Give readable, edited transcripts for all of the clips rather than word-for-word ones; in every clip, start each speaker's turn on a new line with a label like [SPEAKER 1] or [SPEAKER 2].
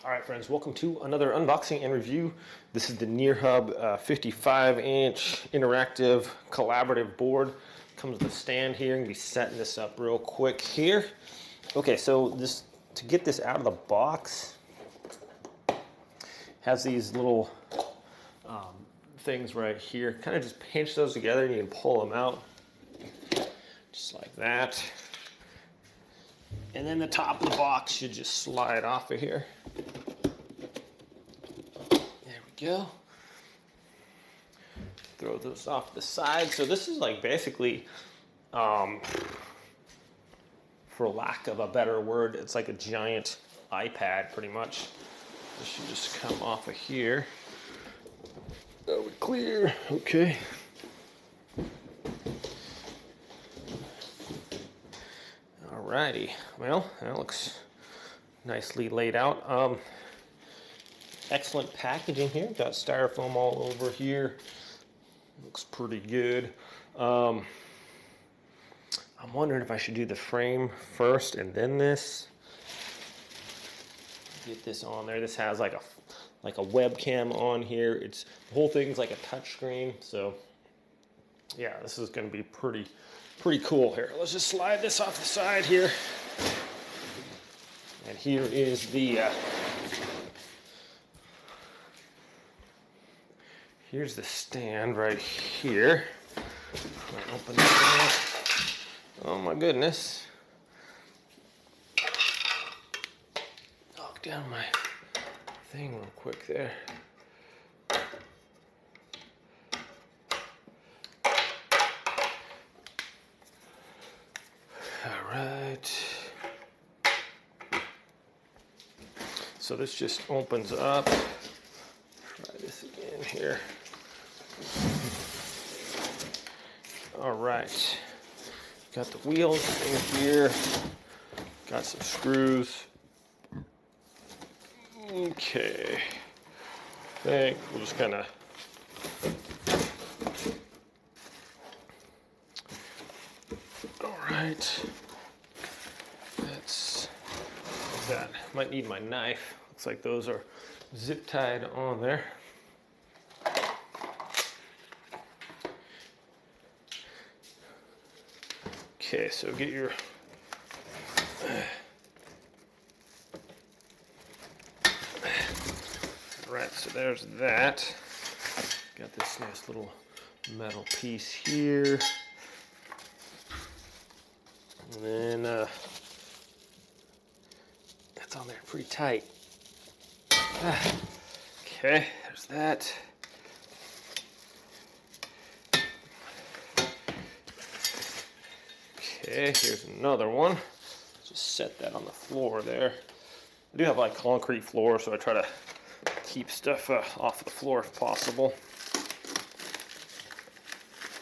[SPEAKER 1] All right, friends, welcome to another unboxing and review. This is the nearhub 55-inch interactive collaborative board. Comes with a stand here. I'm gonna be setting this up real quick here. Okay, so to get this out of the box, has these little things right here. Kind of just pinch those together and you can pull them out just like that. And then the top of the box should just slide off of here. There we go. Throw those off to the side. So this is like basically, for lack of a better word, it's like a giant iPad pretty much. This should just come off of here. Oh, clear. Okay. Alrighty, well, that looks nicely laid out. Excellent packaging here. Got styrofoam all over here. Looks pretty good. I'm wondering if I should do the frame first and then this. Get this on there. This has like a webcam on here. The whole thing's like a touch screen. So yeah, this is going to be pretty cool here. Let's just slide this off the side here. And here is the here's the stand right here. I'll open this up. Oh my goodness. Knock down my thing real quick there. Alright, so this just opens up. Try this again here. Alright, got the wheels in here, got some screws. Okay, I think we'll just kind of Alright, that's that. Might need my knife. Looks like those are zip tied on there. Okay, so get your Alright, so there's that. Got this nice little metal piece here. And then that's on there pretty tight. Okay, there's that. Okay, here's another one. Just set that on the floor there. I do have like concrete floor, so I try to keep stuff off the floor if possible.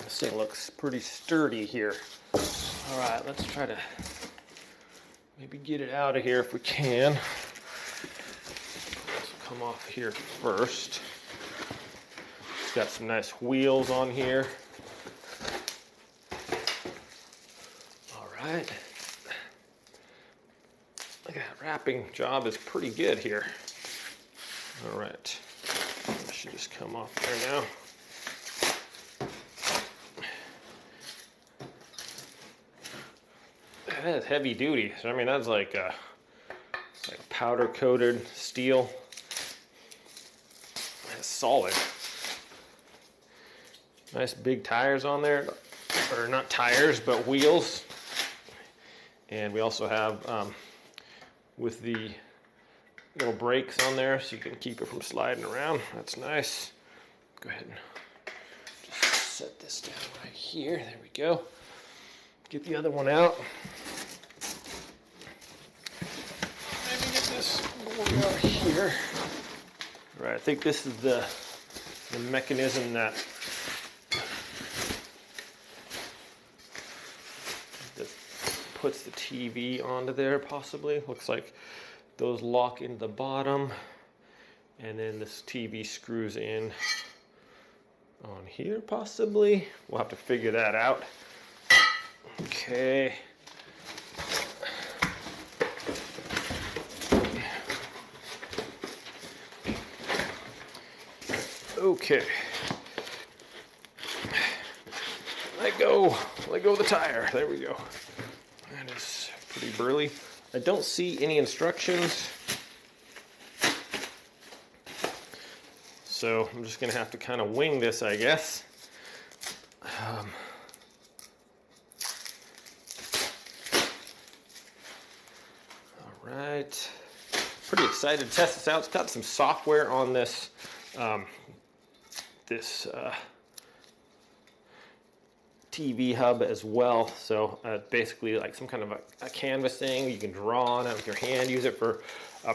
[SPEAKER 1] This thing looks pretty sturdy here. All right, let's try to maybe get it out of here if we can. This will come off here first. It's got some nice wheels on here. All right. Look at that wrapping job is pretty good here. All right, that should just come off there now. That is heavy duty. So I mean, that's like powder coated steel. That's solid. Nice big tires on there, or not tires, but wheels. And we also have with the little brakes on there, so you can keep it from sliding around. That's nice. Go ahead and just set this down right here. There we go. Get the other one out. Maybe get this going out here. All right, I think this is the mechanism that puts the TV onto there, possibly. Looks like those lock into the bottom, and then this TV screws in on here, possibly. We'll have to figure that out. Okay. Okay. Let go of the tire. There we go. That is pretty burly. I don't see any instructions, so I'm just gonna have to kind of wing this, I guess. All right. Pretty excited to test this out. It's got some software on this TV hub as well. So basically like some kind of a canvas thing you can draw on it with your hand, use it for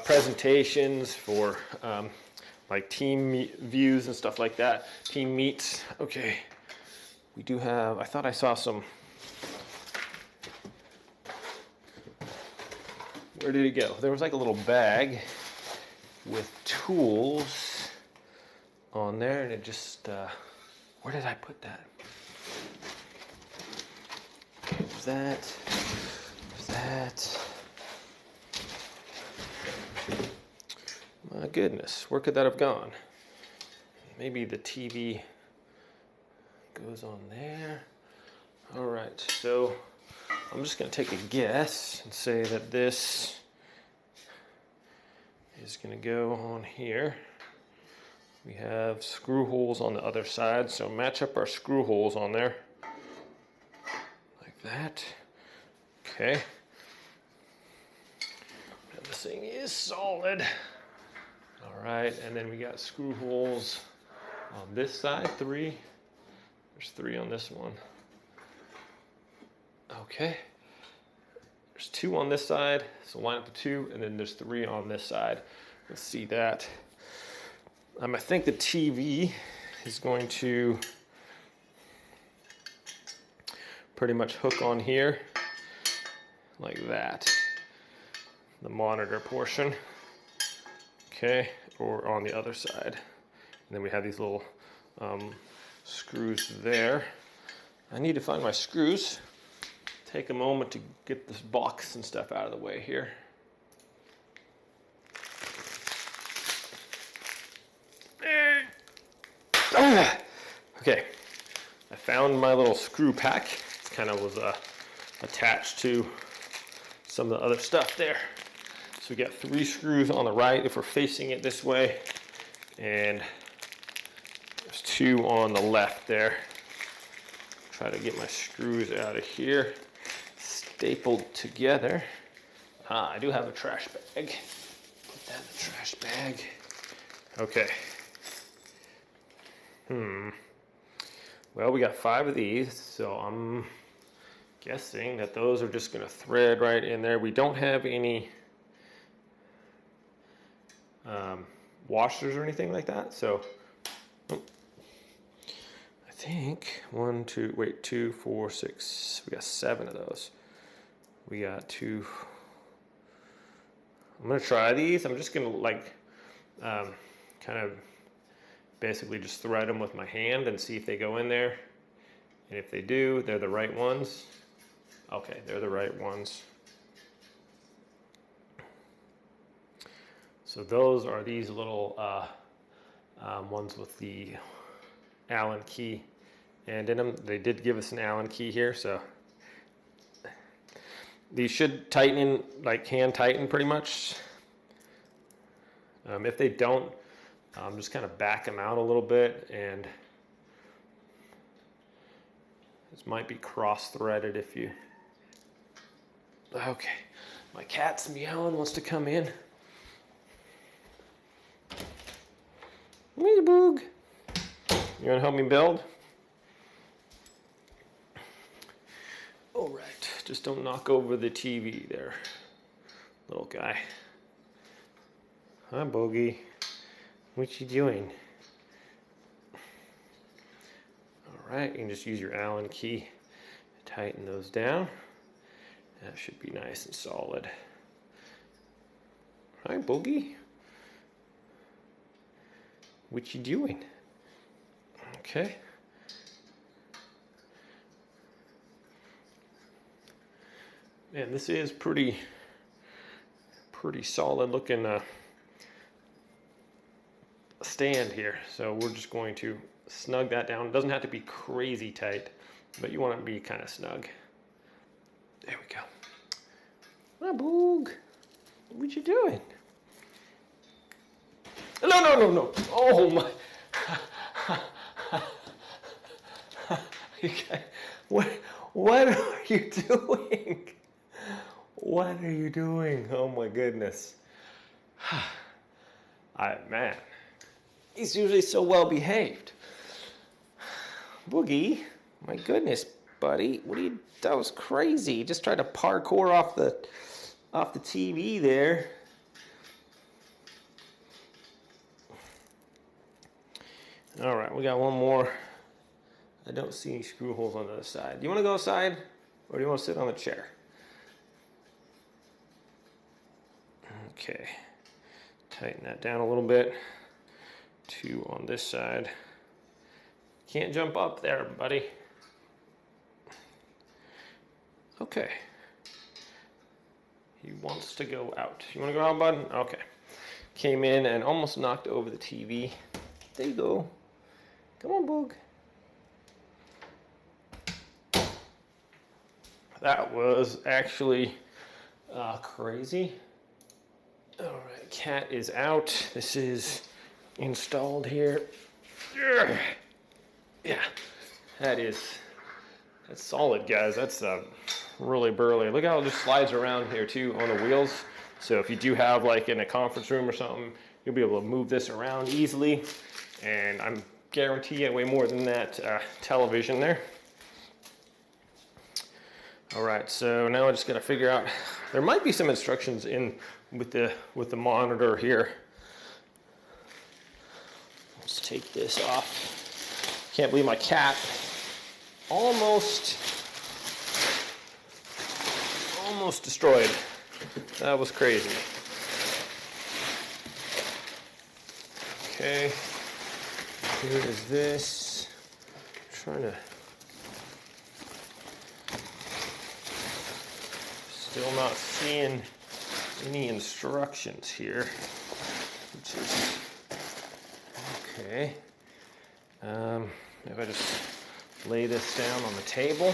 [SPEAKER 1] presentations, for like team views and stuff like that, team meets. Okay, we do have, I thought I saw some, where did it go? There was like a little bag with tools on there, and it just, where did I put that? That. My goodness, where could that have gone? Maybe the TV goes on there. All right, so I'm just gonna take a guess and say that this is gonna go on here. We have screw holes on the other side, so match up our screw holes on there. That. Okay. And this thing is solid. All right, and then we got screw holes on this side, 3. There's 3 on this one. Okay. There's 2 on this side, so line up the 2, and then there's 3 on this side. Let's see that. I think the TV is going to pretty much hook on here like that, the monitor portion, okay, or on the other side. And then we have these little screws there. I need to find my screws. Take a moment to get this box and stuff out of the way here. Okay, I found my little screw pack. Kind of was attached to some of the other stuff there. So we got 3 screws on the right if we're facing it this way, and there's 2 on the left there. Try to get my screws out of here, stapled together. I do have a trash bag. Put that in the trash bag. Okay. Well, we got 5 of these, so I'm guessing that those are just going to thread right in there. We don't have any washers or anything like that, so I think 2, 4, 6. We got 7 of those. We got 2. I'm going to try these. I'm just going to like kind of basically just thread them with my hand and see if they go in there. And if they do, they're the right ones. Okay, they're the right ones. So those are these little ones with the Allen key and in them. They did give us an Allen key here, so these should tighten in, like hand tighten pretty much. If they don't, just kind of back them out a little bit, and this might be cross-threaded if you... Okay, my cat's meowing, wants to come in. Hey, Boog. You want to help me build? All right, just don't knock over the TV there, little guy. Hi, Boogie. What you doing? All right, you can just use your Allen key to tighten those down. That should be nice and solid. Hi, Boogie. What you doing? Okay. Man, this is pretty solid looking stand here. So we're just going to snug that down. It doesn't have to be crazy tight, but you want it to be kind of snug. There we go. What, Boog? What you doing? No. Oh my. Okay. What are you doing? What are you doing? Oh my goodness. Man, he's usually so well behaved. Boogie, my goodness, buddy, that was crazy. You just tried to parkour off the TV there. All right, we got one more. I don't see any screw holes on the other side. Do you want to go outside, or do you want to sit on the chair? Okay, tighten that down a little bit. 2 on this side. Can't jump up there, buddy. Okay. He wants to go out. You want to go out, bud? Okay. Came in and almost knocked over the TV. There you go. Come on, Boog. That was actually crazy. All right, cat is out. This is installed here. Yeah, that's solid, guys. That's really burly. Look how it just slides around here too on the wheels. So if you do have like in a conference room or something, you'll be able to move this around easily. And I'm guarantee you way more than that television there. All right, so now I just gotta figure out, there might be some instructions in with the monitor here. Let's take this off. Can't believe my cat almost destroyed. That was crazy. Okay, here is this. I'm trying to, still not seeing any instructions here, which is okay. If I just lay this down on the table.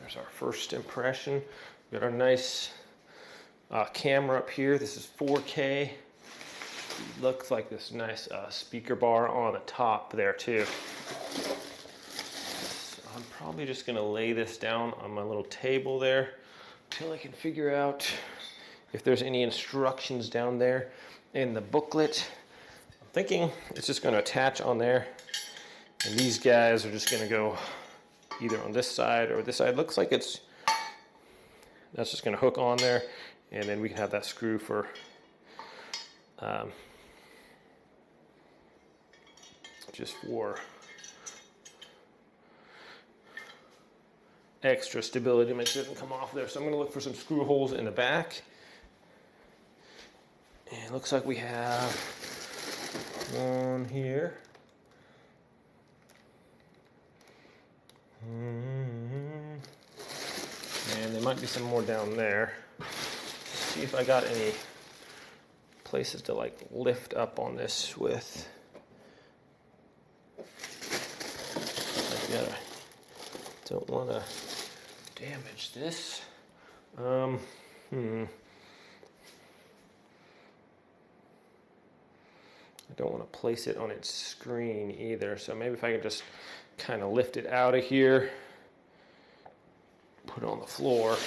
[SPEAKER 1] There's our first impression. We've got our nice camera up here. This is 4K. Looks like this nice speaker bar on the top there too. So I'm probably just gonna lay this down on my little table there until I can figure out if there's any instructions down there in the booklet. I'm thinking it's just gonna attach on there, and these guys are just gonna go either on this side or this side. Looks like that's just gonna hook on there, and then we can have that screw for just for extra stability to make sure it doesn't come off there. So I'm gonna look for some screw holes in the back. And it looks like we have one here. And there might be some more down there. See if I got any places to like lift up on this with. Don't want to damage this. I don't want to place it on its screen either. So maybe if I can just kind of lift it out of here, put it on the floor.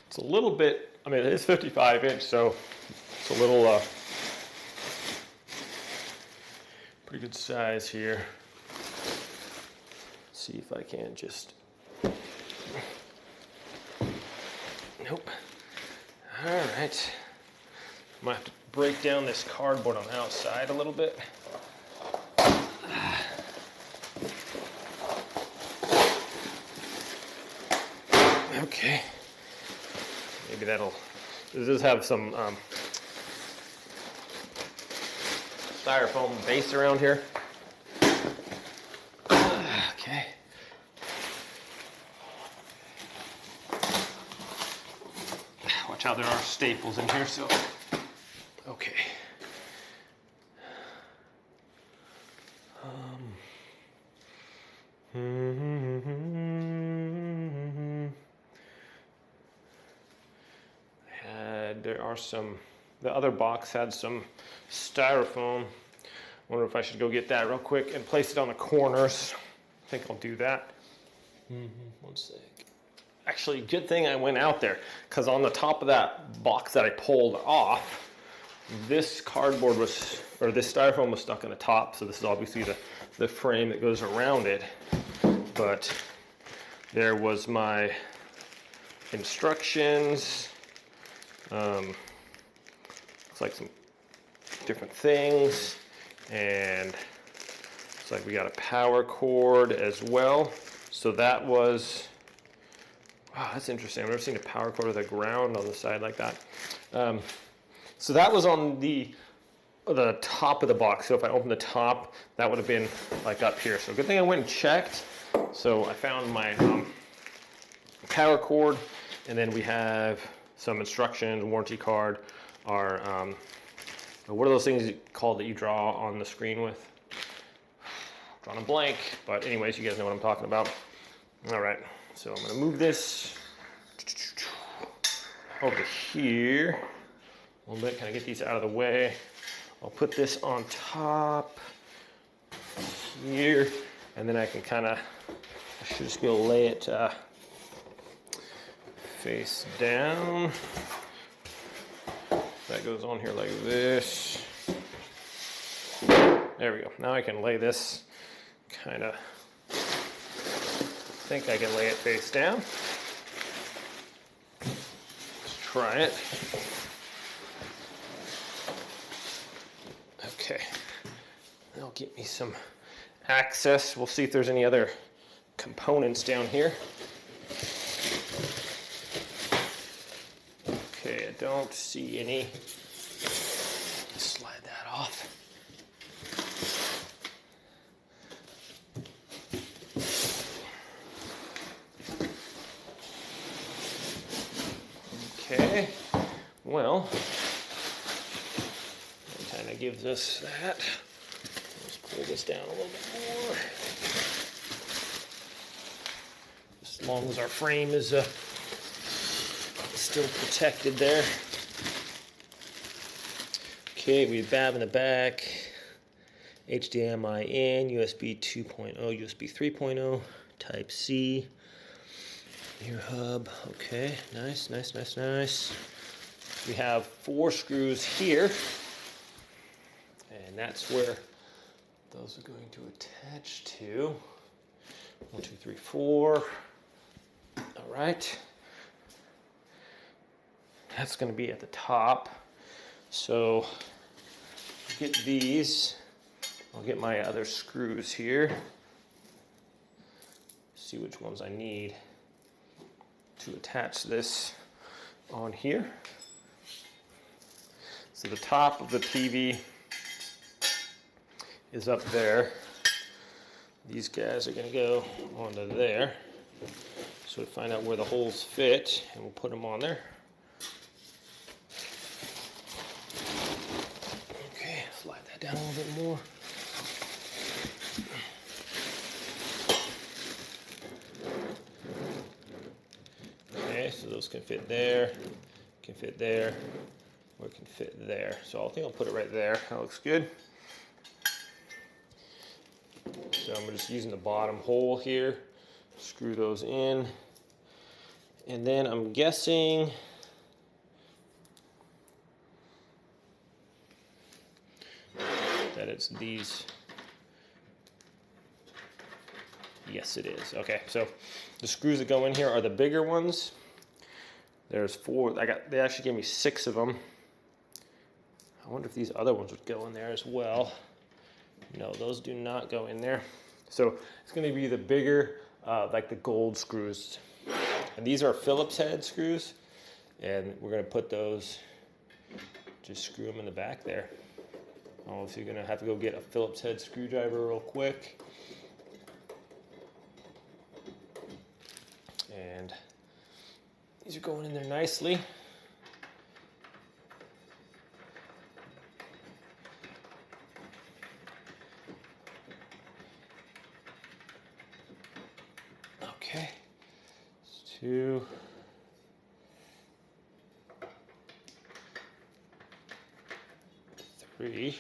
[SPEAKER 1] It's a little bit, I mean, it is 55 inch, so it's a little pretty good size here. Let's see if I can just, nope. All right, I might have to break down this cardboard on the outside a little bit. Okay, maybe that'll, it does have some styrofoam base around here. Okay. Watch out, there are staples in here, so, okay. There are some, the other box had some styrofoam. Wonder if I should go get that real quick and place it on the corners. I think I'll do that. One sec. Actually, good thing I went out there, because on the top of that box that I pulled off, this cardboard was, or this styrofoam was stuck on the top, so this is obviously the frame that goes around it. But there was my instructions, looks like some different things, and looks like we got a power cord as well. So that was, wow, that's interesting. I've never seen a power cord with a ground on the side like that. So that was on the top of the box. So if I open the top, that would have been like up here. So good thing I went and checked. So I found my power cord, and then we have some instructions, warranty card, our, what are those things called that you draw on the screen with? Drawing a blank, but anyways, you guys know what I'm talking about. All right, so I'm gonna move this over here a little bit, kind of get these out of the way. I'll put this on top here, and then I can kind of, I should just be able to lay it face down. That goes on here like this. There we go. Now I can lay this kind of, I think I can lay it face down. Let's try it. Okay, that'll give me some access. We'll see if there's any other components down here. Okay, I don't see any. Slide that off. Okay, well, that kind of gives us that. Let's pull this down a little bit more. As long as our frame is still protected there. Okay, we have BAB in the back, HDMI in, USB 2.0, USB 3.0, Type C, nearhub. Okay, nice, nice, nice, nice. We have 4 screws here, and that's where those are going to attach to. 1, 2, 3, 4. All right. That's going to be at the top. So get these. I'll get my other screws here. See which ones I need to attach this on here. So the top of the TV is up there. These guys are going to go onto there. So to find out where the holes fit, and we'll put them on there. Okay, slide that down a little bit more. Okay, so those can fit there, can fit there, or it can fit there. So I think I'll put it right there. That looks good. So I'm just using the bottom hole here, screw those in, and then I'm guessing that it's these. Yes, it is. Okay, so the screws that go in here are the bigger ones. There's 4. They actually gave me 6 of them. I wonder if these other ones would go in there as well. No, those do not go in there. So it's going to be the bigger, like the gold screws. And these are Phillips head screws. And we're going to put those, just screw them in the back there. Oh, so you're going to have to go get a Phillips head screwdriver real quick. And these are going in there nicely. Okay. 2. Three.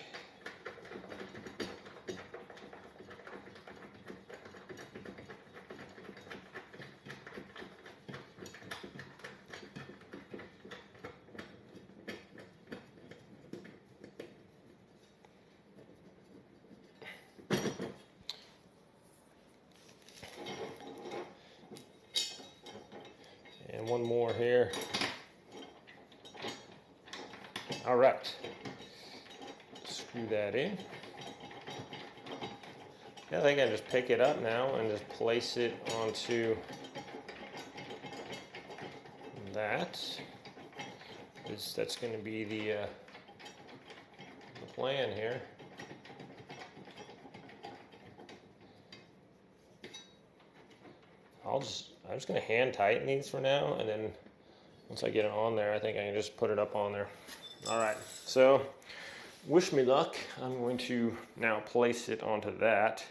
[SPEAKER 1] And one more here. All right. Screw that in. I think I just pick it up now and just place it onto that. That's going to be the plan here. I'm just going to hand tighten these for now, and then once I get it on there, I think I can just put it up on there. All right, so wish me luck. I'm going to now place it onto that.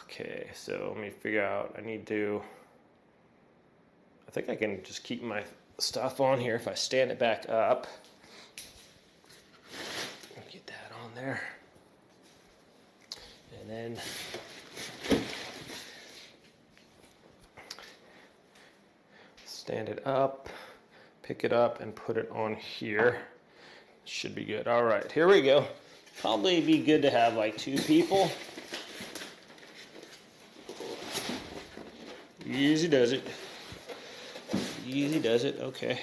[SPEAKER 1] Okay, so let me figure out, I think I can just keep my stuff on here if I stand it back up. Get that on there. And then stand it up, pick it up, and put it on here. Should be good. All right, here we go. Probably be good to have like 2 people. Easy does it. Easy does it. Okay.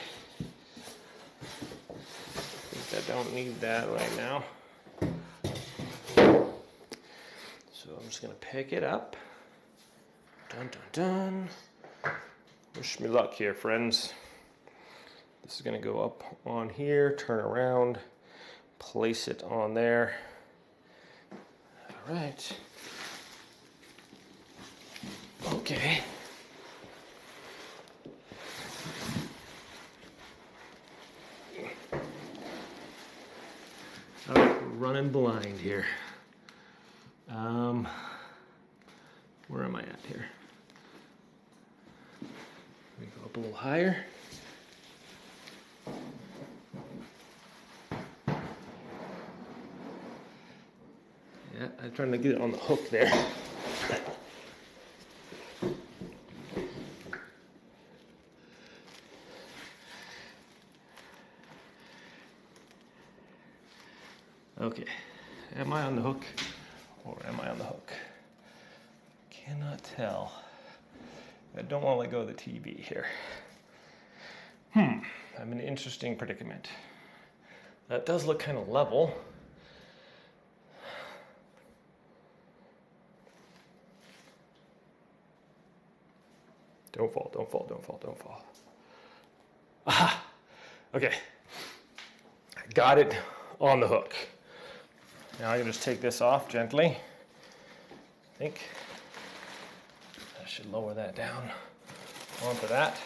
[SPEAKER 1] I think I don't need that right now. So I'm just gonna pick it up. Dun dun dun. Wish me luck here, friends. This is gonna go up on here, turn around, place it on there. All right. Okay. All right, we're running blind here. Where am I at here? Let me go up a little higher. Yeah, I'm trying to get it on the hook there. Okay, am I on the hook or am I on the hook? Cannot tell. I don't want to let go of the TV here. I'm in an interesting predicament. That does look kind of level. Don't fall, don't fall, don't fall, don't fall. Aha! Okay. I got it on the hook. Now I can just take this off gently. I think I should lower that down onto that.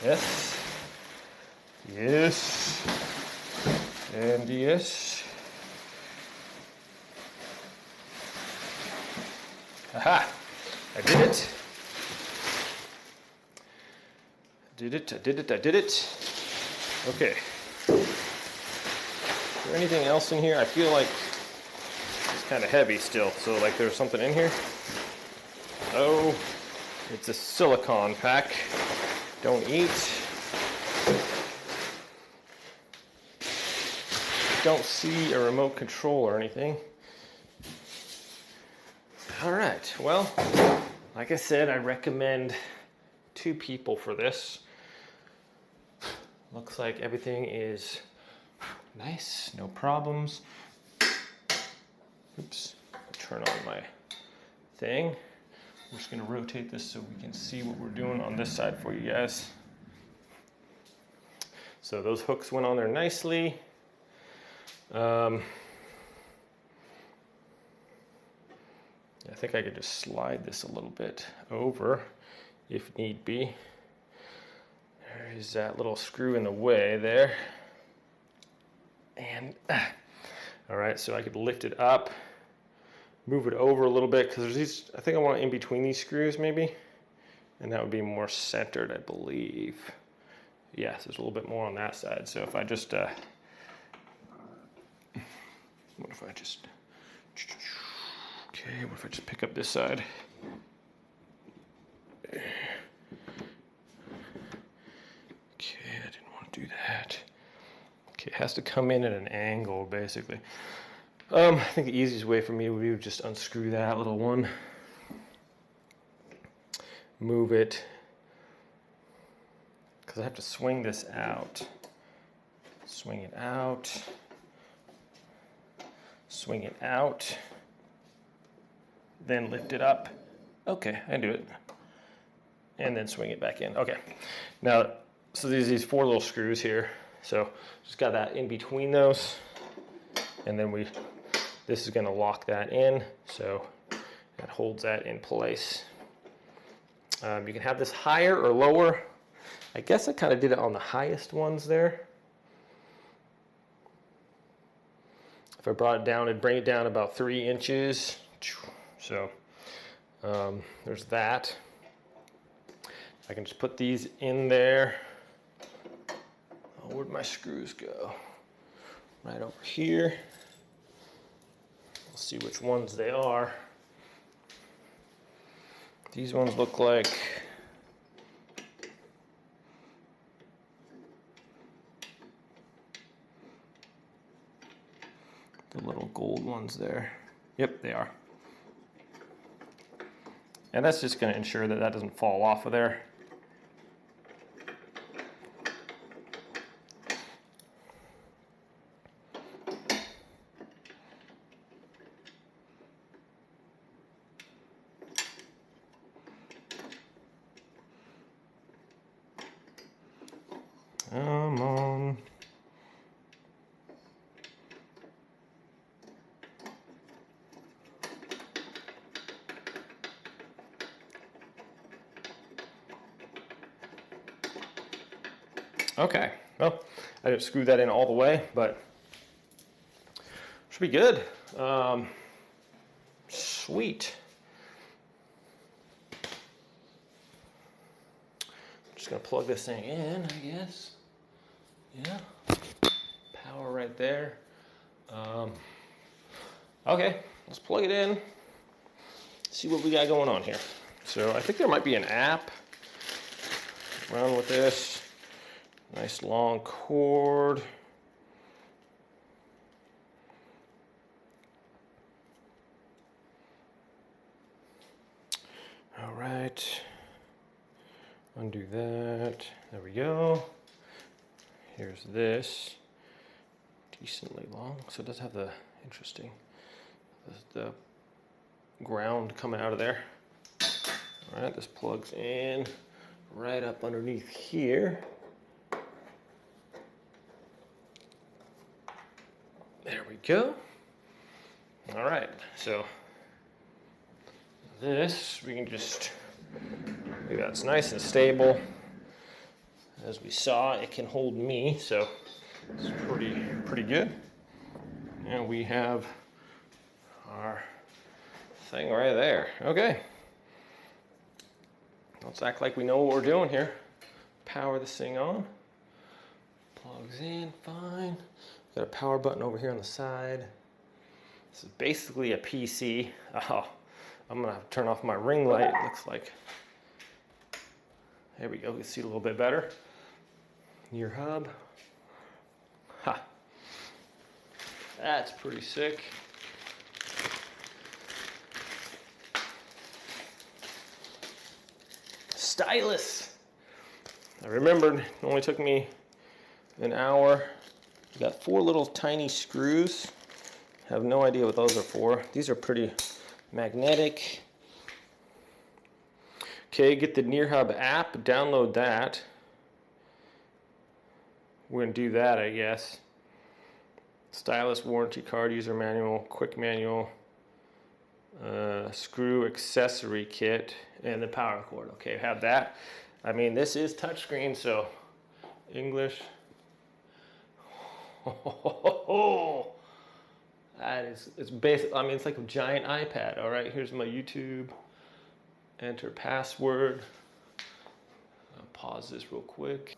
[SPEAKER 1] Yes. Yes. And yes. Aha! I did it. I did it, I did it, I did it. Okay. Is there anything else in here? I feel like it's kind of heavy still, so like there's something in here. Oh, it's a silicone pack. Don't eat. Don't see a remote control or anything. All right, well, like I said, I recommend 2 people for this. Looks like everything is nice, no problems. Oops, turn on my thing. I'm just gonna rotate this so we can see what we're doing on this side for you guys. So those hooks went on there nicely. I think I could just slide this a little bit over if need be. There's that little screw in the way there. And, all right, so I could lift it up, move it over a little bit because there's these, I think I want it in between these screws maybe, and that would be more centered, I believe. Yes, there's a little bit more on that side. So if I just, what if I just, okay, what if I just pick up this side? Okay, I didn't want to do that. Okay, it has to come in at an angle, basically. I think the easiest way for me would be to just unscrew that little one, move it, because I have to swing this out. Swing it out, swing it out, then lift it up. Okay, I do it. And then swing it back in. Okay, now, so there's these 4 little screws here. So just got that in between those, and then this is gonna lock that in, so that holds that in place. You can have this higher or lower. I guess I kind of did it on the highest ones there. If I brought it down, it'd bring it down about 3 inches. So there's that. I can just put these in there. Oh, where'd my screws go? Right over here. We'll see which ones they are. These ones look like the little gold ones there. Yep, they are. And that's just going to ensure that that doesn't fall off of there. Come on. Okay, well, I didn't screw that in all the way, but should be good. Sweet. Just gonna plug this thing in, I guess. Yeah, power right there. Okay, let's plug it in, see what we got going on here. So I think there might be an app. Run with this. Nice long cord. All right, undo that. There we go. Here's this, decently long. So it does have the interesting, the ground coming out of there. All right, this plugs in right up underneath here. There we go. All right, so this, we can just, look, that's nice and stable. As we saw, it can hold me, so it's pretty good. And we have our thing right there. Okay. Let's act like we know what we're doing here. Power this thing on. Plugs in, fine. Got a power button over here on the side. This is basically a PC. Oh, I'm gonna have to turn off my ring light, it looks like. There we go, we can see a little bit better. Nearhub. Ha. That's pretty sick. Stylus. I remembered, it only took me an hour. Got 4 little tiny screws. Have no idea what those are for. These are pretty magnetic. Okay, get the nearhub app, download that. We're gonna do that, I guess. Stylus warranty card, user manual, quick manual, screw accessory kit, and the power cord. Okay, have that. I mean, this is touchscreen, so English. It's basic. I mean, it's like a giant iPad. All right, here's my YouTube. Enter password. I'll pause this real quick.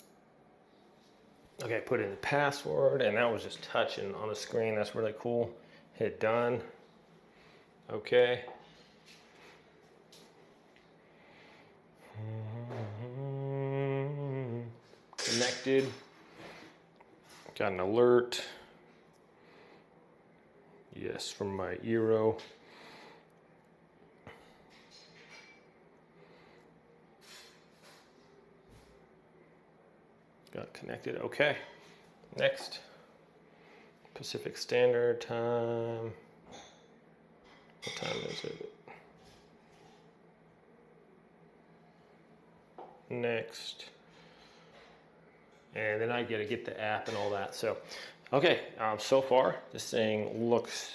[SPEAKER 1] Okay, put in the password, and that was just touching on the screen. That's really cool. Hit done. Okay. Connected. Got an alert. Yes, from my Eero. Got connected. Okay. Next. Pacific Standard Time. What time is it? Next. And then I gotta get the app and all that. So, okay. So far, this thing looks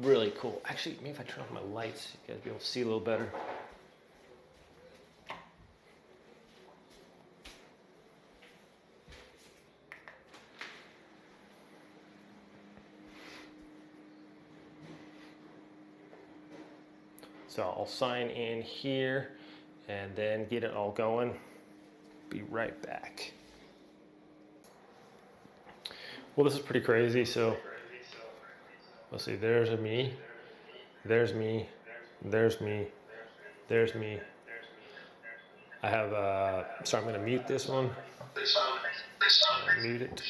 [SPEAKER 1] really cool. Actually, maybe if I turn off my lights, you guys be able to see a little better. So I'll sign in here and then get it all going. Be right back. Well, this is pretty crazy. So let's see, there's me, there's me, there's me, there's me. I have, so I'm gonna mute this one. Mute it.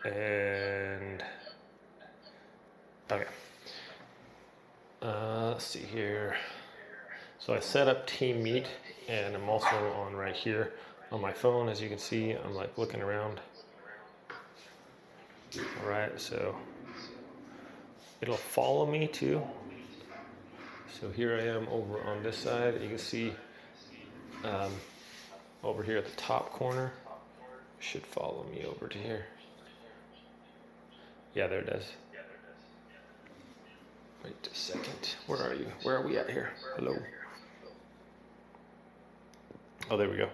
[SPEAKER 1] And, okay. Let's see here. So I set up Team Meet, and I'm also on right here on my phone. As you can see, I'm like looking around. All right, so it'll follow me too. So here I am over on this side. You can see over here at the top corner, it should follow me over to here. Yeah, there it is. Wait a second. Where are you? Where are we at here? Hello. Oh, there we go.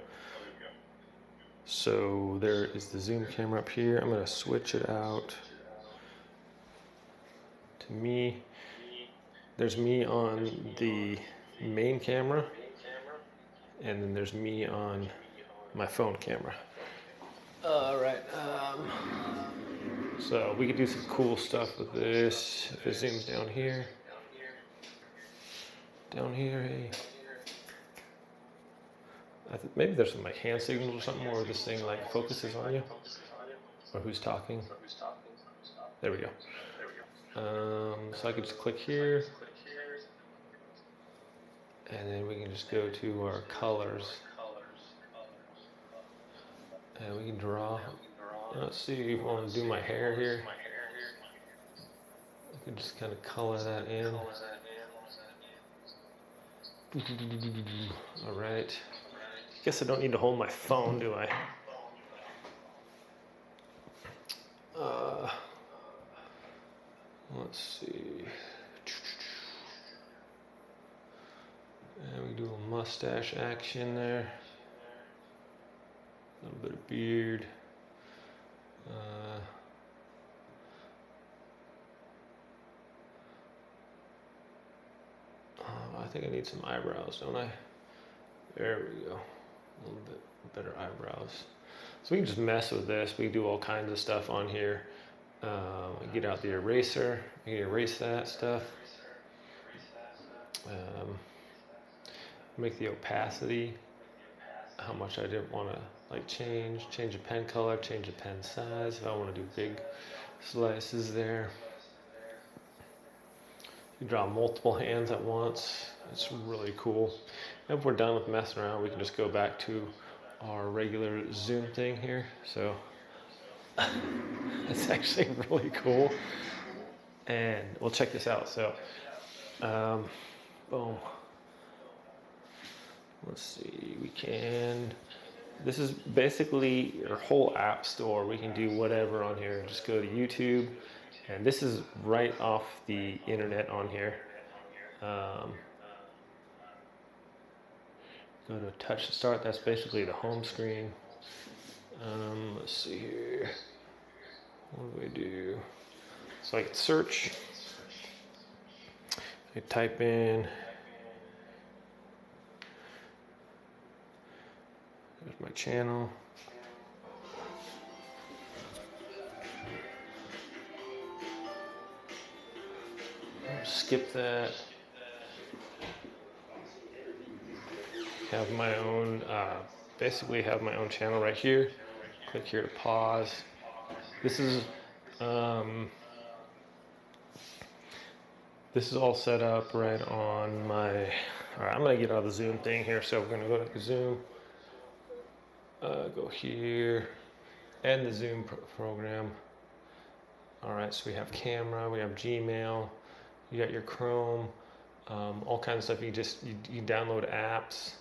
[SPEAKER 1] So there is the zoom camera up here. I'm going to switch it out to me. There's me on the main camera, and then there's me on my phone camera. All right. So we could do some cool stuff with this. If it zooms down here. Down here, hey. Maybe there's some like hand signals or something where this thing like focuses on you. Or who's talking. There we go. So I could just click here. And then we can just go to our colors. And we can draw. Let's see if I want to do my hair here. I can just kind of color that in. All right. Guess I don't need to hold my phone, do I? Let's see. And we do a mustache action there. A little bit of beard. I think I need some eyebrows, don't I? There we go. A little bit better eyebrows. So we can just mess with this. We can do all kinds of stuff on here. Get out the eraser. We can erase that stuff. Make the opacity. How much I didn't want to like change the pen color, change the pen size. If I want to do big slices there. You draw multiple hands at once. It's really cool. And if we're done with messing around, we can just go back to our regular zoom thing here. So it's actually really cool. And we'll check this out. So, boom. Let's see, we can, this is basically your whole app store. We can do whatever on here. Just go to YouTube, and this is right off the internet on here. Go to touch to start. That's basically the home screen. Let's see here. What do we do? So I can search. I type in. There's my channel. Skip that. Have my own, basically have my own channel right here. Click here to pause. This is all set up right on my, all right, I'm gonna get out of the Zoom thing here. So we're gonna go to Zoom, go here, and the Zoom program. All right, so we have camera, we have Gmail, you got your Chrome, all kinds of stuff. You download apps.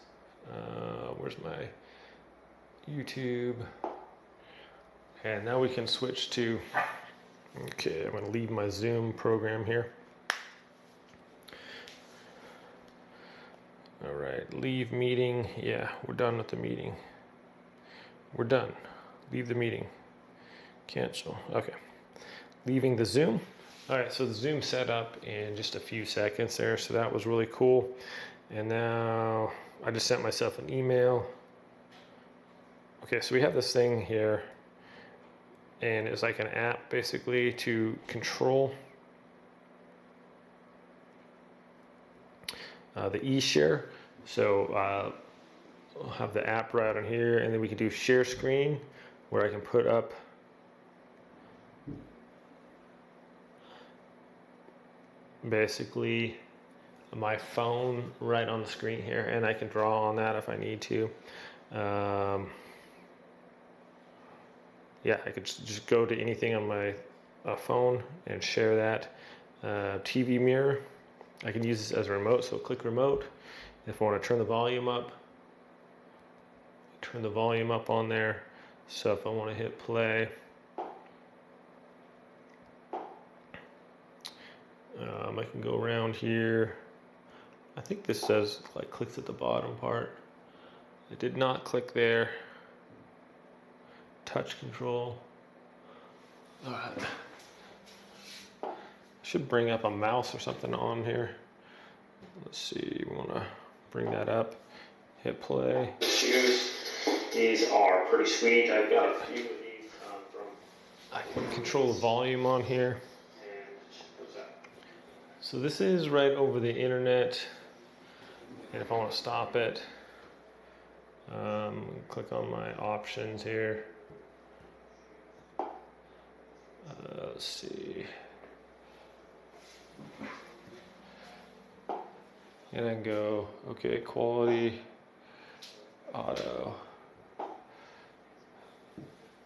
[SPEAKER 1] Where's my YouTube? And now we can switch to, okay, I'm gonna leave my Zoom program here. All right, leave meeting. Yeah, we're done with the meeting. We're done. Leave the meeting. Cancel. Okay. Leaving the Zoom. All right, so the Zoom set up in just a few seconds there, so that was really cool. And now I just sent myself an email. Okay, so we have this thing here, and it's like an app basically to control the e-share. So I'll have the app right on here, and then we can do share screen, where I can put up basically my phone right on the screen here, and I can draw on that if I need to. Yeah, I could just go to anything on my phone and share that. TV mirror, I can use this as a remote, so click remote. If I want to turn the volume up, turn the volume up on there. So if I want to hit play, I can go around here. I think this says like clicks at the bottom part. I did not click there. Touch control. All right. Should bring up a mouse or something on here. Let's see, we want to bring that up. Hit play. Shoes. These are pretty sweet. I've got a few of these I can control the volume on here. So this is right over the internet. And if I want to stop it, click on my options here. Let's see. And then go, okay, quality, auto.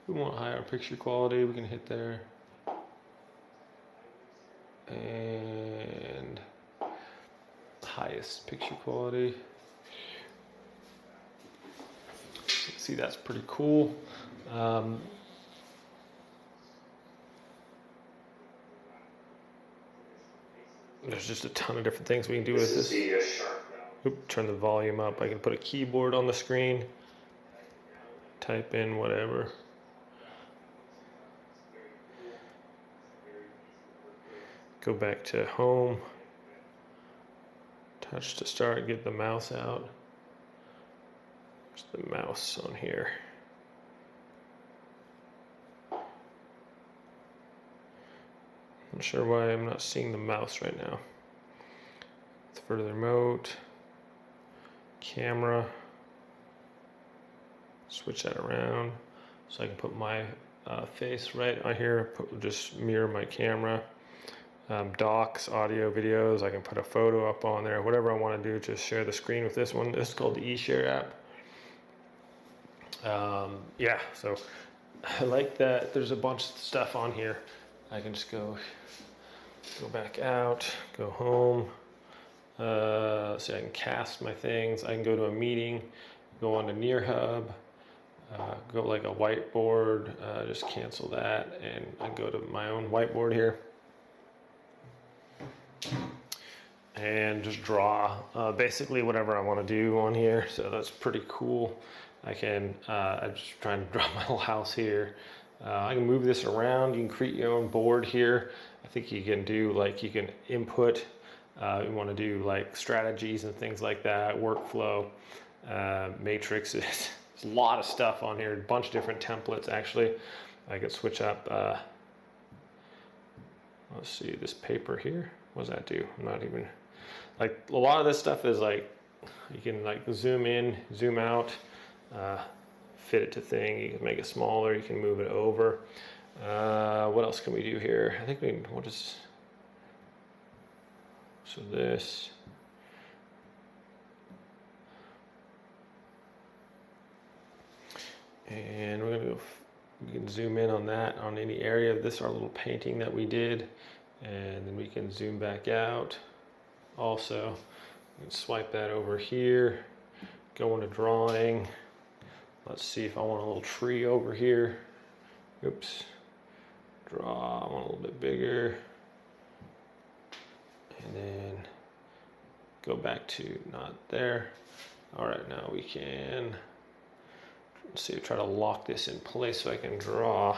[SPEAKER 1] We want higher picture quality, we can hit there. And highest picture quality. See, that's pretty cool. There's just a ton of different things we can do with this. Oop, turn the volume up. I can put a keyboard on the screen. Type in whatever. Go back to home. Touch to start, get the mouse out. There's the mouse on here. Not sure why I'm not seeing the mouse right now. It's further remote. Camera. Switch that around so I can put my face right on here. Just mirror my camera. Docs, audio, videos. I can put a photo up on there. Whatever I want to do to share the screen with this one. This is called the eShare app. Yeah, so I like that. There's a bunch of stuff on here. I can just go back out, go home. See, I can cast my things. I can go to a meeting, go on to nearhub, go like a whiteboard, just cancel that, and I go to my own whiteboard here. And just draw basically whatever I want to do on here. So that's pretty cool. I can, I'm just trying to draw my whole house here. I can move this around. You can create your own board here. I think you can do like, you can input, you want to do like strategies and things like that, workflow, matrices. There's a lot of stuff on here, a bunch of different templates actually. I could switch up, let's see, this paper here. What does that do? I'm not even, like a lot of this stuff is like, you can like zoom in, zoom out, fit it to thing. You can make it smaller, you can move it over. What else can we do here? I think we can, what is, so this. And we're gonna go, we can zoom in on that, on any area of this, our little painting that we did. And then we can zoom back out. Also, we can swipe that over here, go into drawing. Let's see if I want a little tree over here. Oops. Draw, I want a little bit bigger. And then go back to not there. All right, now we can, let's see, try to lock this in place so I can draw.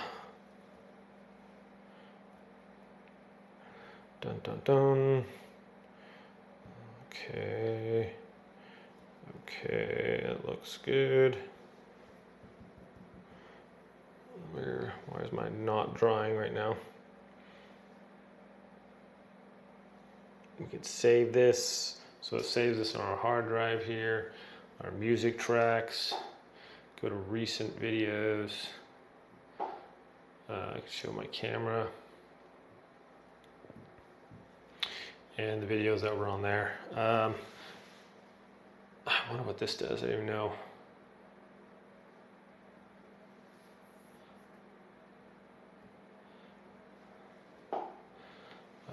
[SPEAKER 1] Dun, dun, dun. Okay. Okay, that looks good. Why is mine not drawing right now? We could save this. So it saves this on our hard drive here. Our music tracks. Go to recent videos. I can show my camera. And the videos that were on there. I wonder what this does, I don't even know.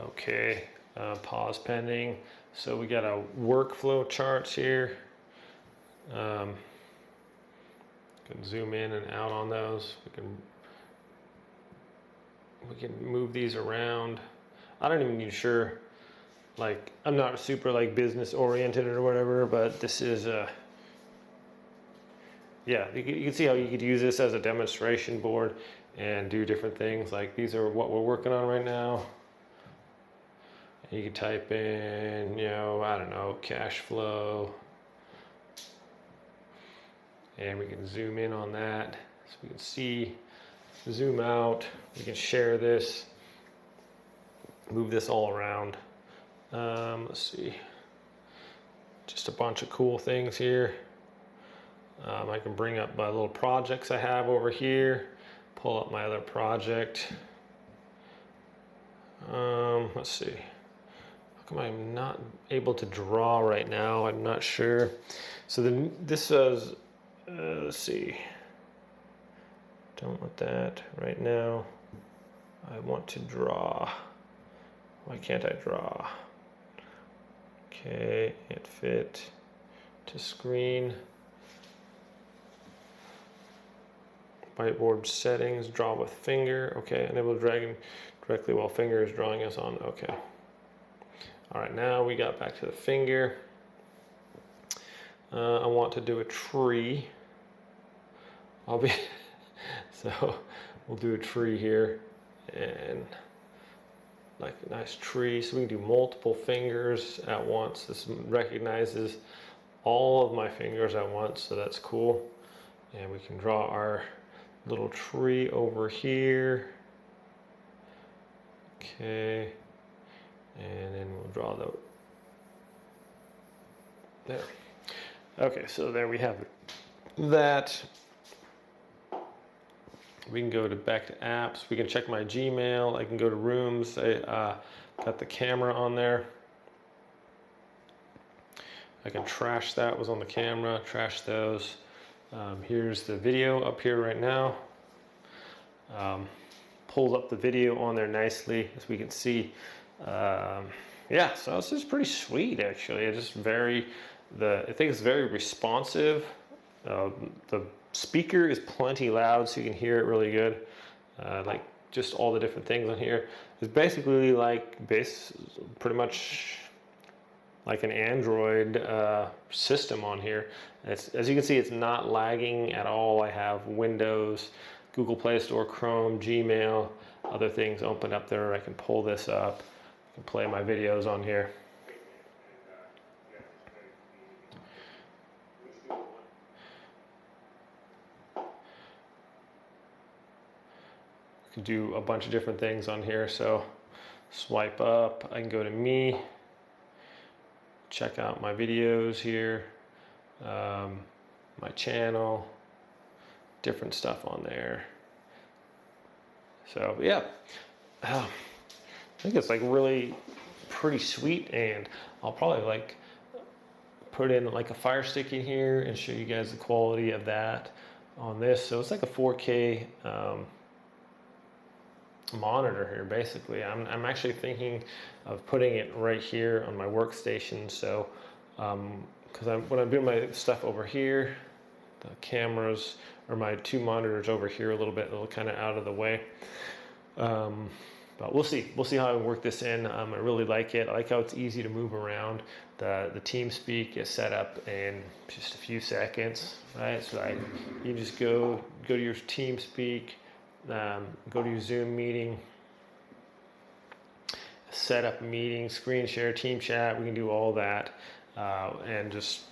[SPEAKER 1] Okay, pause pending. So we got a workflow charts here. Can zoom in and out on those. We can move these around. I don't even sure. Like, I'm not super like business oriented or whatever, but this is yeah, you can see how you could use this as a demonstration board and do different things. Like, these are what we're working on right now. And you can type in, you know, I don't know, cash flow. And we can zoom in on that so we can see, zoom out. We can share this, move this all around. Let's see, just a bunch of cool things here. I can bring up my little projects I have over here, pull up my other project. Let's see, how come I'm not able to draw right now? I'm not sure. So then this says, let's see, don't want that right now. I want to draw. Why can't I draw? Okay, can't fit to screen. Whiteboard settings, draw with finger. Okay, enable dragging directly while finger is drawing us on. Okay. All right, now we got back to the finger. I want to do a tree. So we'll do a tree here and like a nice tree. So we can do multiple fingers at once. This recognizes all of my fingers at once, so that's cool. And we can draw our little tree over here. Okay. And then we'll draw there. Okay, so there we have that. We can go back to apps. We can check my Gmail. I can go to rooms. I got the camera on there. I can trash that was on the camera, trash those. Here's the video up here right now. Pulls up the video on there nicely, as we can see. Yeah, so this is pretty sweet actually. It's just I think it's very responsive. The speaker is plenty loud, so you can hear it really good. Like just all the different things on here. It's basically like pretty much like an Android system on here. As you can see, it's not lagging at all. I have Windows Google Play Store, Chrome, Gmail, other things open up there. I can pull this up, I can play my videos on here. I can do a bunch of different things on here. So swipe up, I can go to me, check out my videos here, my channel, different stuff on there. So yeah, I think it's like really pretty sweet, and I'll probably like put in like a Fire Stick in here and show you guys the quality of that on this. So it's like a 4K monitor here basically. I'm actually thinking of putting it right here on my workstation. So because when I'm doing my stuff over here, the cameras or my two monitors over here a little bit, kind of out of the way. But we'll see how I work this in. I really like it. I like how it's easy to move around. The TeamSpeak is set up in just a few seconds, right? So you just go to your TeamSpeak, go to your Zoom meeting, set up a meeting, screen share, team chat. We can do all that, and just,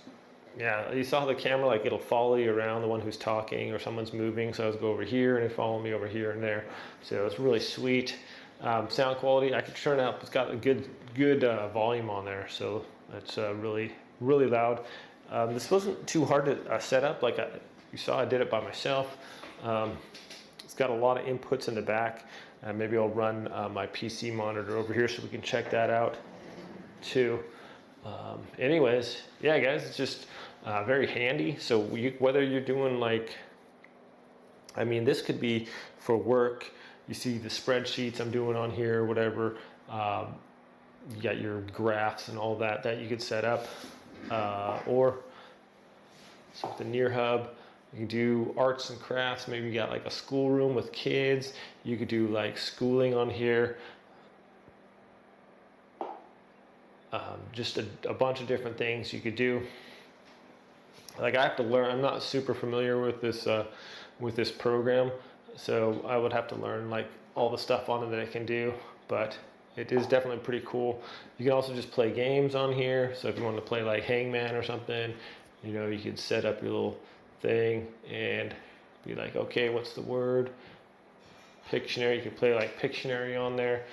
[SPEAKER 1] yeah, you saw the camera, like it'll follow you around, the one who's talking or someone's moving. So I just go over here and it follow me over here and there. So it's really sweet. Sound quality, I can turn up. It's got a good volume on there, so it's really loud. This wasn't too hard to set up. Like you saw, I did it by myself. It's got a lot of inputs in the back. Maybe I'll run my PC monitor over here so we can check that out too. Anyways, yeah, guys, it's just very handy. So whether you're doing like, I mean, this could be for work. You see the spreadsheets I'm doing on here, whatever. You got your graphs and all that you could set up. Or so with the nearhub, you can do arts and crafts. Maybe you got like a schoolroom with kids. You could do like schooling on here. Just a bunch of different things you could do. Like I have to learn. I'm not super familiar with this program, so I would have to learn like all the stuff on it that I can do. But it is definitely pretty cool. You can also just play games on here. So if you want to play like Hangman or something, you know, you could set up your little thing and be like, okay, what's the word? Pictionary. You can play like Pictionary on there.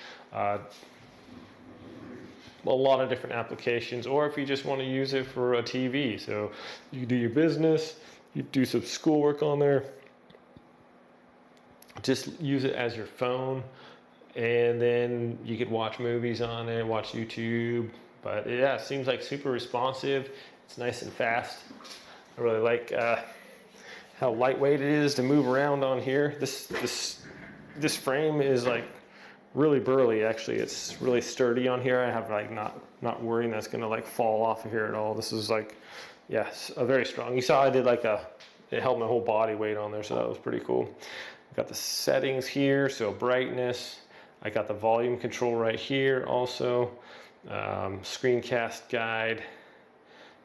[SPEAKER 1] A lot of different applications, or if you just want to use it for a TV, so you can do your business, you do some schoolwork on there, just use it as your phone, and then you could watch movies on it, watch YouTube. But yeah, it seems like super responsive. It's nice and fast. I really like how lightweight it is to move around on here. This frame is like really burly. Actually, it's really sturdy on here. I have like not worrying that's gonna like fall off of here at all. This is like, yes, a very strong. You saw I did like it held my whole body weight on there, so that was pretty cool. Got the settings here, so brightness. I got the volume control right here also. Screencast guide.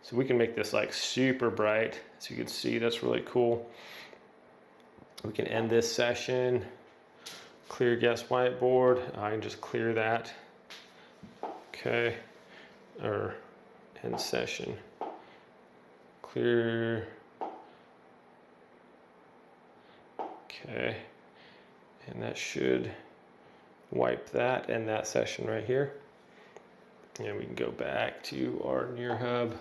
[SPEAKER 1] So we can make this like super bright. As you can see, that's really cool. We can end this session. Clear guest whiteboard. I can just clear that. Okay. Or end session. Clear. Okay. And that should wipe that and that session right here. And we can go back to our nearhub,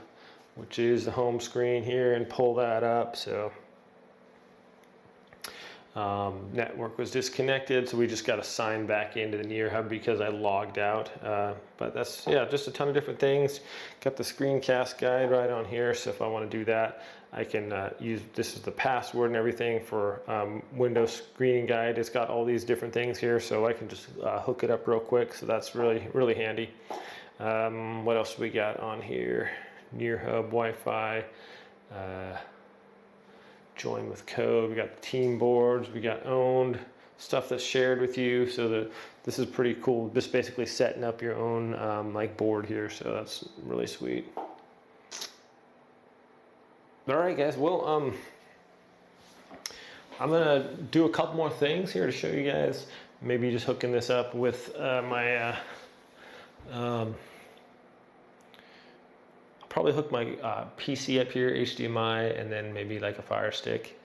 [SPEAKER 1] which is the home screen here, and pull that up. So network was disconnected, so we just got to sign back into the nearhub because I logged out. But that's, yeah, just a ton of different things. Got the screencast guide right on here, so if I want to do that, I can use, this is the password and everything for Windows screening guide. It's got all these different things here, so I can just hook it up real quick. So that's really handy. What else we got on here? Nearhub, Wi-Fi, join with code. We got the team boards. We got owned stuff that's shared with you. So this is pretty cool. Just basically setting up your own like board here. So that's really sweet. All right, guys. Well, I'm gonna do a couple more things here to show you guys. Maybe just hooking this up with my, I'll probably hook my PC up here, HDMI, and then maybe like a Fire Stick,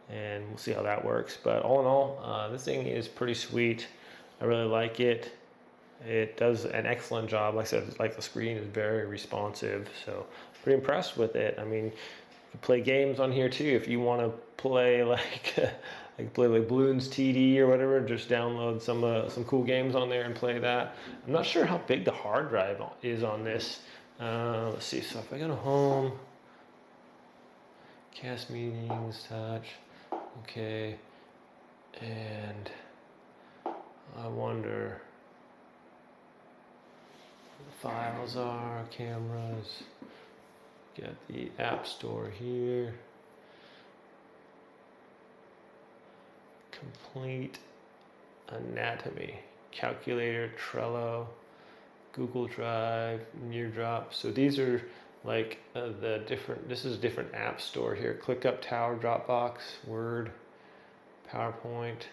[SPEAKER 1] and we'll see how that works. But all in all, this thing is pretty sweet. I really like it. It does an excellent job. Like I said, like the screen is very responsive, so pretty impressed with it. I mean, you can play games on here too if you want to play like play like Bloons TD or whatever. Just download some cool games on there and play that. I'm not sure how big the hard drive is on this. Let's see. So if I go to home, cast meetings, touch, okay, and I wonder what the files are, cameras. Got the App Store here. Complete anatomy, calculator, Trello, Google Drive, nearhub. So these are like the different, this is a different app store here. ClickUp, Tower, Dropbox, Word, PowerPoint.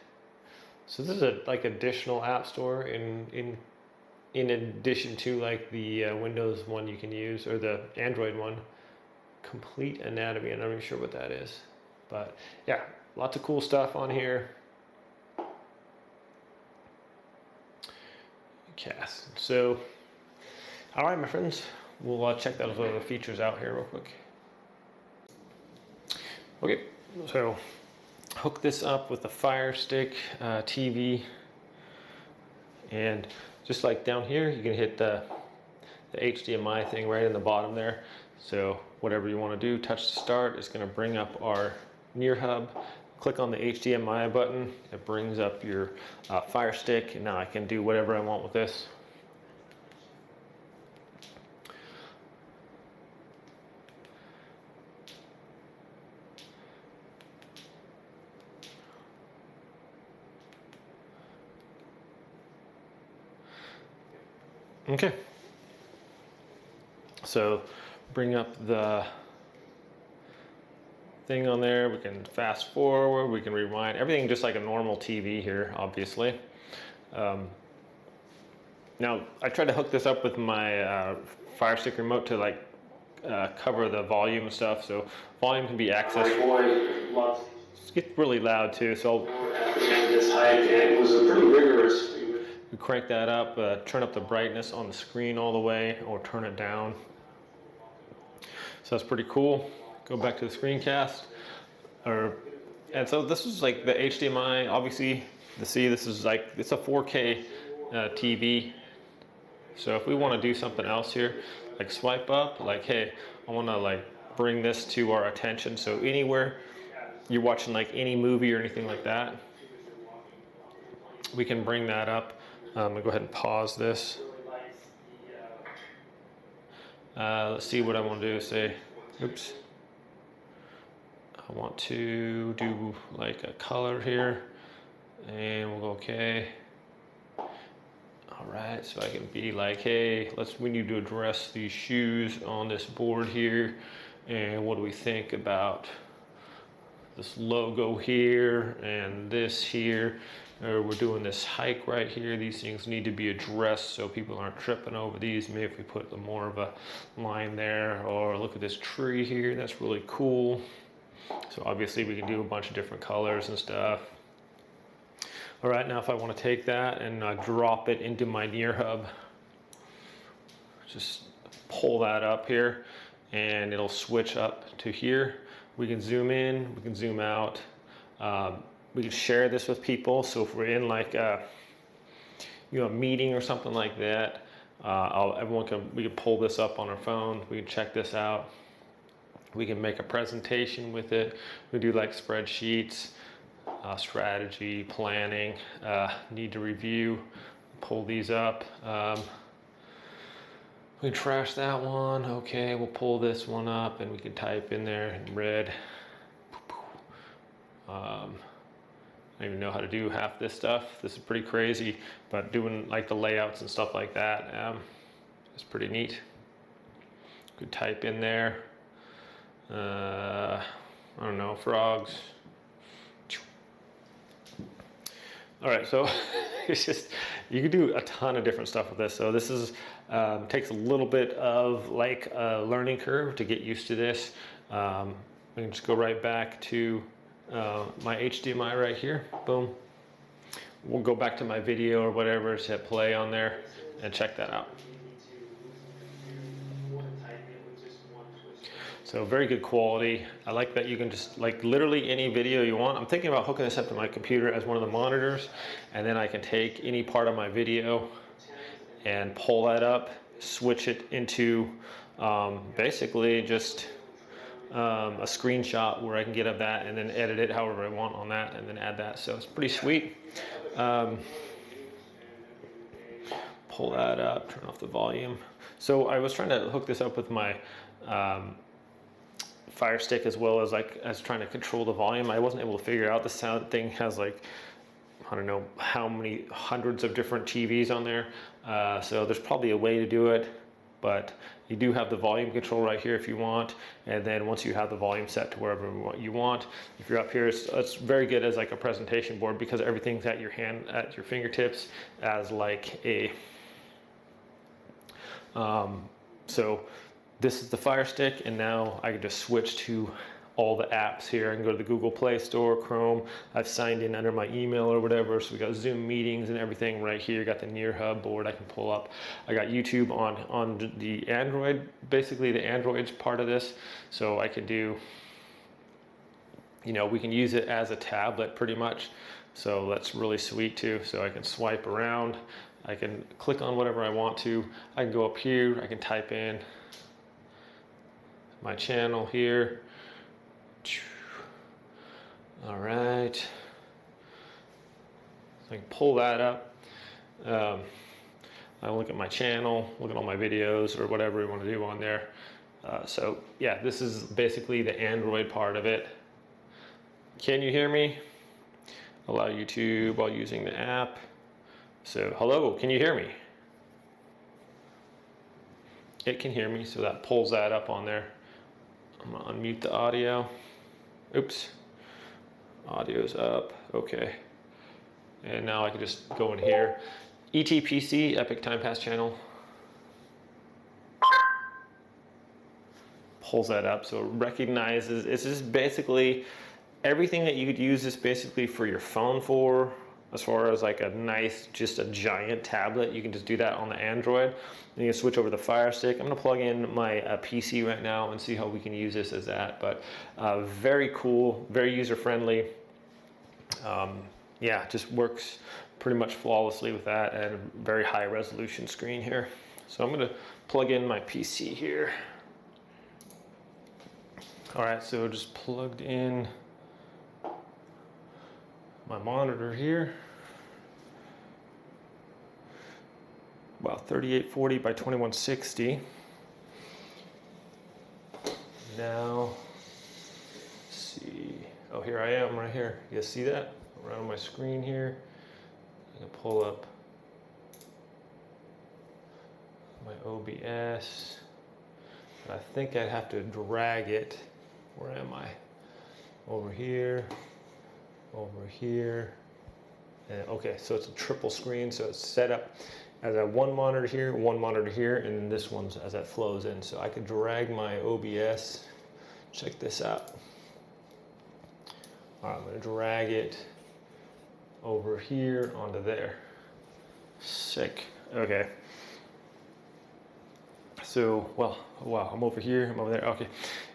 [SPEAKER 1] So this is a like additional app store in addition to like the Windows one you can use, or the Android one. Complete anatomy, I'm not even sure what that is. But yeah, lots of cool stuff on here. Cast. So, all right, my friends, we'll check those other features out here real quick. Okay, so hook this up with the Fire Stick TV, and just like down here, you can hit the HDMI thing right in the bottom there. So whatever you want to do, touch the start. It's going to bring up our nearhub. Click on the HDMI button. It brings up your Fire Stick, and now I can do whatever I want with this. Okay. So bring up the thing on there. We can fast forward, we can rewind, everything just like a normal TV here, obviously. Now I tried to hook this up with my Fire Stick remote to like cover the volume and stuff, so volume can be accessed. It gets really loud too, so this hike, it was a pretty rigorous. You crank that up, turn up the brightness on the screen all the way, or turn it down. So that's pretty cool. Go back to the screencast. And so this is like the HDMI, obviously, this is like, it's a 4K TV. So if we want to do something else here, like swipe up, like, hey, I want to like bring this to our attention. So anywhere you're watching like any movie or anything like that, we can bring that up. I'm gonna go ahead and pause this. Let's see what I want to do. Say, oops. I want to do like a color here, and we'll go okay. All right, so I can be like, hey, we need to address these shoes on this board here, and what do we think about this logo here and this here? Or we're doing this hike right here. These things need to be addressed so people aren't tripping over these. Maybe if we put more of a line there, or look at this tree here, that's really cool. So obviously we can do a bunch of different colors and stuff. All right, now if I want to take that and drop it into my nearhub, just pull that up here and it'll switch up to here. We can zoom in, we can zoom out. We can share this with people. So if we're in like a meeting or something like that, we can pull this up on our phone. We can check this out. We can make a presentation with it. We do like spreadsheets, strategy, planning, need to review, pull these up. We can trash that one. Okay, we'll pull this one up and we can type in there in red. I don't even know how to do half this stuff. This is pretty crazy, but doing like the layouts and stuff like that is pretty neat. Could type in there. I don't know, frogs. All right, so it's just, you can do a ton of different stuff with this. So this is, takes a little bit of like a learning curve to get used to this. I can just go right back to my HDMI right here, boom. We'll go back to my video or whatever, just hit play on there and check that out. So very good quality. I like that you can just, like literally any video you want. I'm thinking about hooking this up to my computer as one of the monitors, and then I can take any part of my video and pull that up, switch it into basically just a screenshot where I can get of that and then edit it however I want on that and then add that. So it's pretty sweet. Pull that up, turn off the volume. So I was trying to hook this up with my Fire Stick as well as trying to control the volume. I wasn't able to figure out the sound thing has like, I don't know how many hundreds of different TVs on there. So there's probably a way to do it, but you do have the volume control right here if you want. And then once you have the volume set to wherever you want, if you're up here, it's very good as like a presentation board because everything's at your hand, at your fingertips as like a, so this is the Fire Stick, and now I can just switch to all the apps here. I can go to the Google Play Store, Chrome. I've signed in under my email or whatever, so we got Zoom meetings and everything right here. Got the nearhub board I can pull up. I got YouTube on the Android, basically the Android's part of this, so I can do, you know, we can use it as a tablet pretty much. So that's really sweet too. So I can swipe around, I can click on whatever I want to. I can go up here, I can type in my channel here. All right, so I can pull that up. I look at my channel, look at all my videos or whatever you want to do on there. So yeah, this is basically the Android part of it. Can you hear me? Allow YouTube while using the app. So hello, can you hear me? It can hear me, so that pulls that up on there. I'm gonna unmute the audio. Oops, audio's up, okay. And now I can just go in here. ETPC, Epic Time Pass Channel. Pulls that up, so it recognizes, it's just basically everything that you could use this basically for your phone for, as far as like a nice, just a giant tablet. You can just do that on the Android. And you can switch over to the Fire Stick. I'm gonna plug in my PC right now and see how we can use this as that. But very cool, very user-friendly. Yeah, just works pretty much flawlessly with that, and very high resolution screen here. So I'm gonna plug in my PC here. All right, so just plugged in my monitor here. About 3840 by 2160. Now, let's see. Oh, here I am right here. You guys see that? Around my screen here. I can pull up my OBS. I think I'd have to drag it. Where am I? Over here. Over here. And okay, so it's a triple screen, so it's set up as a one monitor here, and this one's as that flows in. So I could drag my OBS. Check this out. All right, I'm gonna drag it over here onto there. Sick. Okay. So, well, wow, I'm over here, I'm over there. Okay.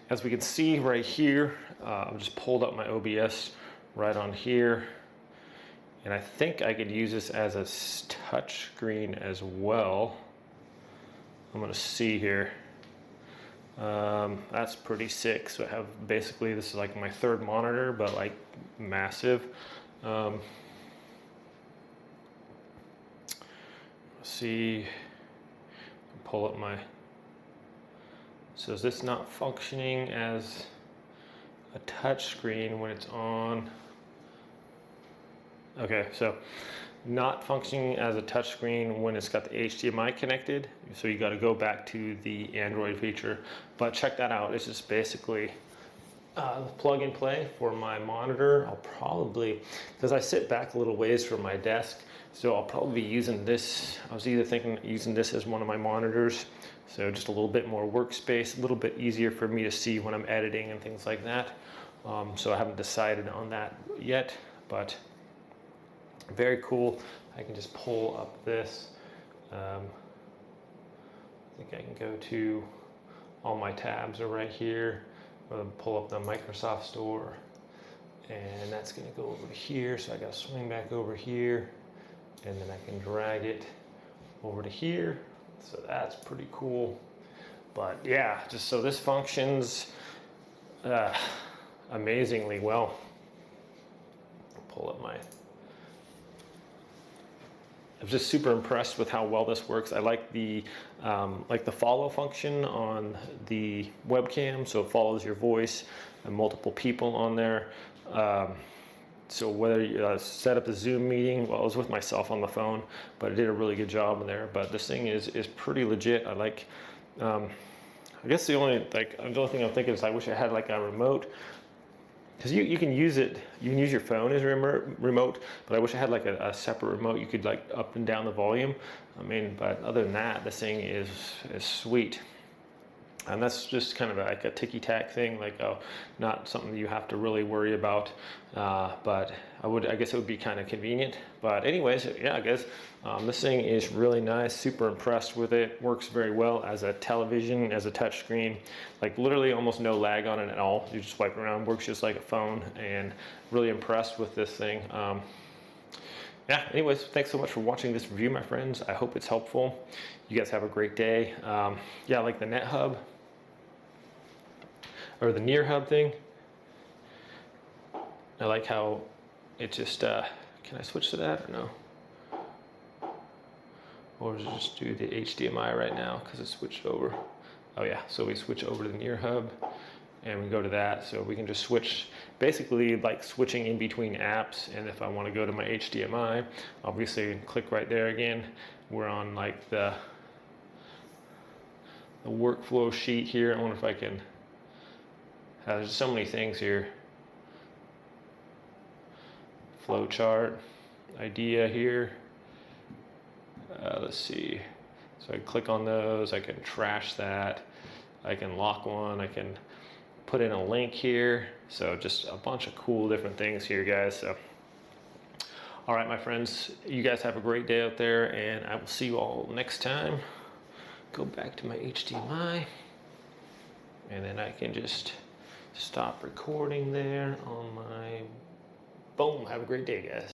[SPEAKER 1] As we can see right here, I've just pulled up my OBS right on here. And I think I could use this as a touch screen as well. I'm gonna see here. That's pretty sick. So I have basically, this is like my third monitor, but like massive. Let's see, pull up my, so is this not functioning as a touch screen when it's on? Okay, so not functioning as a touch screen when it's got the HDMI connected. So you got to go back to the Android feature, but check that out. It's just basically plug and play for my monitor. I'll probably, because I sit back a little ways from my desk, so I'll probably be using this. I was either thinking using this as one of my monitors, so just a little bit more workspace, a little bit easier for me to see when I'm editing and things like that. So I haven't decided on that yet, but very cool. I can just pull up this. I think I can go to all my tabs are right here. I'm gonna pull up the Microsoft Store, and that's gonna go over to here. So I gotta swing back over here, and then I can drag it over to here. So that's pretty cool. But yeah, just so this functions amazingly well. Pull up my, I'm just super impressed with how well this works. I like the follow function on the webcam, so it follows your voice and multiple people on there. So whether you set up a Zoom meeting, well, I was with myself on the phone, but I did a really good job in there. But this thing is pretty legit. I like. I guess the only thing I'm thinking is I wish I had like a remote. Because you can use it, you can use your phone as a remote, but I wish I had like a separate remote. You could like up and down the volume. I mean, but other than that, this thing is sweet. And that's just kind of like a ticky-tack thing, like not something you have to really worry about. But I guess it would be kind of convenient. But anyways, yeah, I guess this thing is really nice. Super impressed with it. Works very well as a television, as a touch screen. Like literally almost no lag on it at all. You just swipe around, works just like a phone, and really impressed with this thing. Yeah, anyways, thanks so much for watching this review, my friends. I hope it's helpful. You guys have a great day. Yeah, like the NetHub, or the nearhub thing. I like how it just, can I switch to that or no? Or does it just do the HDMI right now because it's switched over? Oh yeah, so we switch over to the nearhub and we go to that. So we can just switch, basically like switching in between apps. And if I want to go to my HDMI, obviously click right there again. We're on like the workflow sheet here. I wonder if I can, there's so many things here. Flow chart, idea here. Let's see. So I click on those, I can trash that. I can lock one, I can put in a link here. So just a bunch of cool different things here, guys. So, all right, my friends, you guys have a great day out there, and I will see you all next time. Go back to my HDMI, and then I can just stop recording there on my, boom, have a great day, guys.